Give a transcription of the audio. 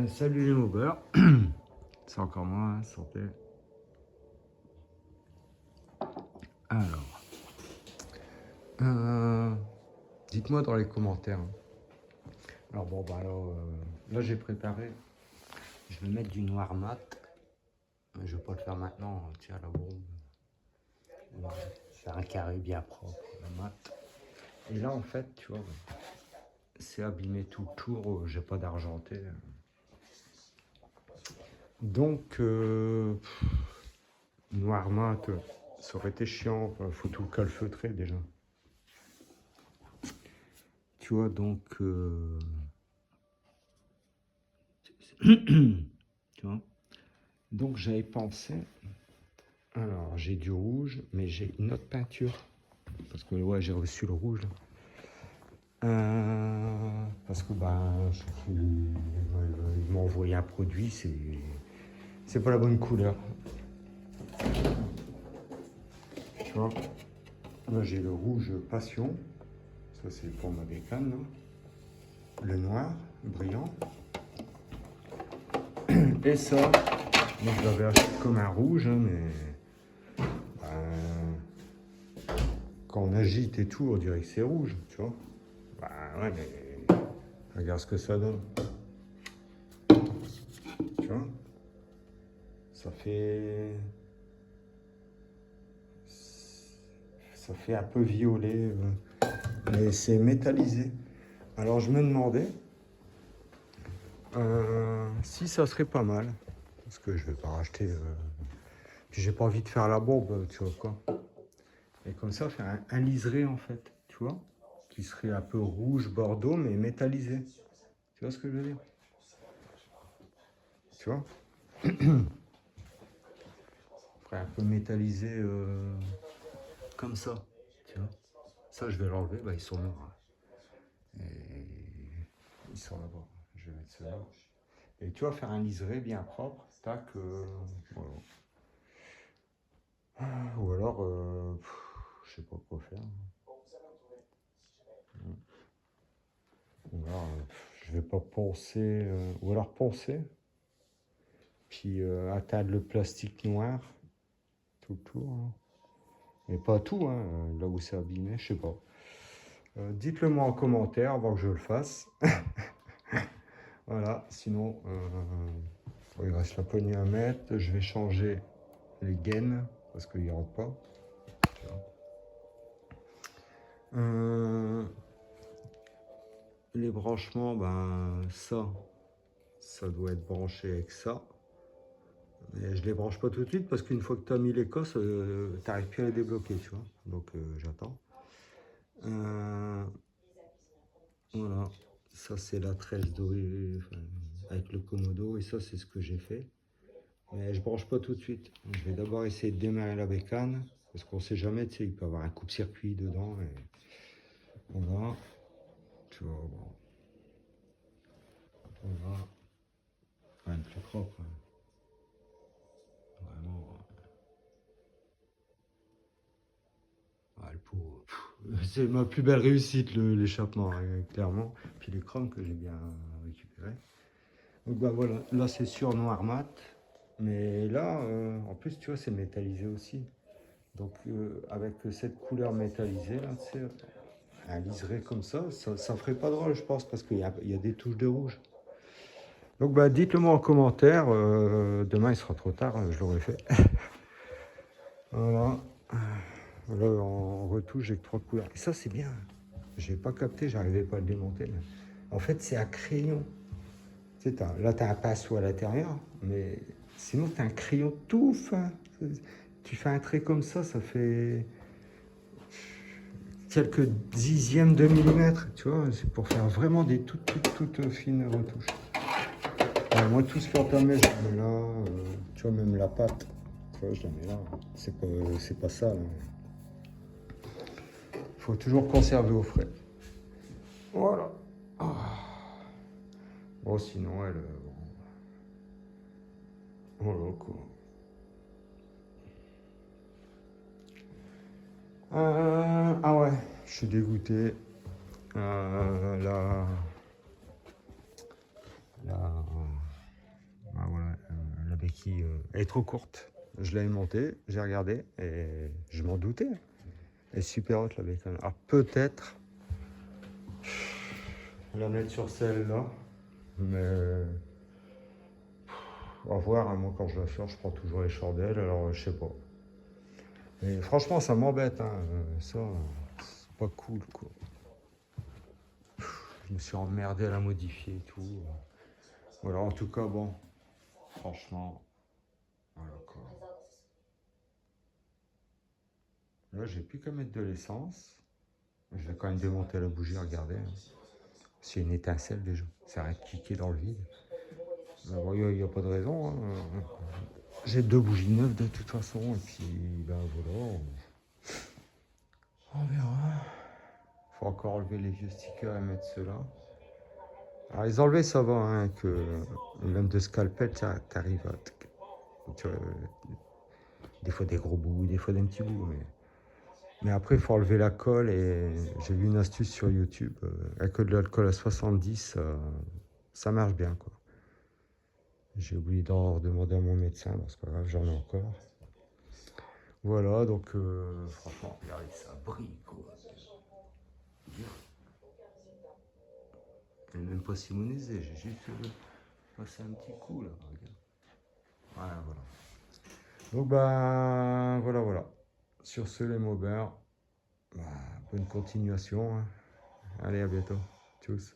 Salut les mobbers, c'est encore moi, hein, santé. Alors, dites-moi dans les commentaires. Alors bon, là j'ai préparé, je vais mettre du noir mat. Je vais pas le faire maintenant, tiens la bombe. Faire un carré bien propre, le mat. Et là en fait, tu vois, c'est abîmé tout le tour, j'ai pas d'argenté. Donc, noir mat, ça aurait été chiant, faut tout calfeutrer déjà. Tu vois, donc, tu vois, donc j'avais pensé, alors j'ai du rouge, mais j'ai une autre peinture, parce que ouais, j'ai reçu le rouge, là. Parce que ils m'ont envoyé un produit, c'est pas la bonne couleur. Tu vois, là j'ai le rouge passion, ça c'est pour ma bécane, là. Le noir brillant, et ça, moi je l'avais acheté comme un rouge, hein, mais quand on agite et tout, on dirait que c'est rouge, tu vois. Bah ouais, mais regarde ce que ça donne. Tu vois, ça fait un peu violet, mais c'est métallisé. Alors je me demandais si ça serait pas mal, parce que je vais pas racheter. Puis j'ai pas envie de faire la bombe, tu vois quoi. Et comme ça, faire un liseré en fait, tu vois, qui serait un peu rouge bordeaux, mais métallisé. Tu vois ce que je veux dire? Tu vois? Ferait un peu métallisé comme ça, tu vois. Ça, je vais l'enlever, bah, ils sont là. Et ils sont là-bas. Je vais mettre ceux-là. Et tu vas faire un liseré bien propre, tac, voilà. Ou alors, je sais pas quoi faire. Ou alors, je vais pas poncer, ou alors poncer, puis atteindre le plastique noir tout le tour, hein. Mais pas tout, hein, là où c'est abîmé, je sais pas. Dites-le moi en commentaire avant que je le fasse. Voilà, sinon, il reste la poignée à mettre. Je vais changer les gaines parce qu'il n'y rentre pas. Les branchements, ben ça doit être branché avec ça. Mais je les branche pas tout de suite parce qu'une fois que tu as mis l'écosse, tu n'arrives plus à les débloquer, tu vois. Donc j'attends. Voilà, ça c'est la tresse dorée, enfin, avec le commodo, et ça c'est ce que j'ai fait. Mais je branche pas tout de suite. Je vais d'abord essayer de démarrer la bécane, parce qu'on sait jamais, tu sais, il peut y avoir un coupe-circuit dedans. Et voilà, tu vois, bon, voilà, quand même plus propre, hein. Vraiment. Le pot, c'est ma plus belle réussite, l'échappement, hein, clairement. Puis les chromes que j'ai bien récupéré. Donc bah voilà, là c'est sur noir mat. Mais là, en plus, tu vois, c'est métallisé aussi. Donc avec cette couleur métallisée, là, tu sais, un liseré comme ça ferait pas drôle, je pense, parce qu'il y a des touches de rouge. Donc bah dites-le moi en commentaire. Demain il sera trop tard, je l'aurai fait. Voilà. Là en retouche j'ai que 3 couleurs. Et ça c'est bien. J'ai pas capté, j'arrivais pas à le démonter. Mais... En fait c'est à crayon. Tu sais, là tu as un pinceau à l'intérieur, mais sinon tu as un crayon tout fin. Tu fais un trait comme ça fait quelques dixièmes de millimètre, tu vois, c'est pour faire vraiment des toutes fines retouches. Moi, tout ce qui est entamé, je le mets là, tu vois, même la pâte, tu vois, je la mets là. C'est pas ça, là. Faut toujours conserver au frais. Voilà. Bon, sinon, elle... voilà, quoi. Ah ouais, je suis dégoûté. Là... qui est trop courte. Je l'avais montée, j'ai regardé et je m'en doutais. Elle est super haute la bacon. Alors peut-être la mettre sur celle-là, mais on va voir, hein, moi quand je la sors, je prends toujours les chandelles, alors je sais pas. Mais franchement, ça m'embête, hein. Ça, c'est pas cool, quoi. Je me suis emmerdé à la modifier et tout. Voilà, en tout cas, bon, franchement, voilà, quoi. Là, j'ai plus qu'à mettre de l'essence. Je vais quand même démonter la bougie, regardez, hein. C'est une étincelle déjà, ça arrête de cliquer dans le vide. Il n'y a pas de raison, hein. J'ai 2 bougies neuves de toute façon, et puis ben voilà, on verra. Faut encore enlever les vieux stickers et mettre ceux-là. Alors les enlever ça va, hein, que même de scalpel, t'arrives à... Tu vois, des fois des gros bouts, des fois des petits bouts, mais après il faut enlever la colle, et j'ai vu une astuce sur YouTube, avec de l'alcool à 70, ça marche bien, quoi. J'ai oublié d'en demander à mon médecin, bon, c'est pas grave, j'en ai encore. Voilà, donc franchement, regardez, ça brille, quoi. Je n'ai même pas simonisé, j'ai juste passé un petit coup là, regarde. Voilà, voilà. Donc bah voilà. Sur ce, les mots beurre, bah, bonne continuation, hein. Allez, à bientôt. Tchuss.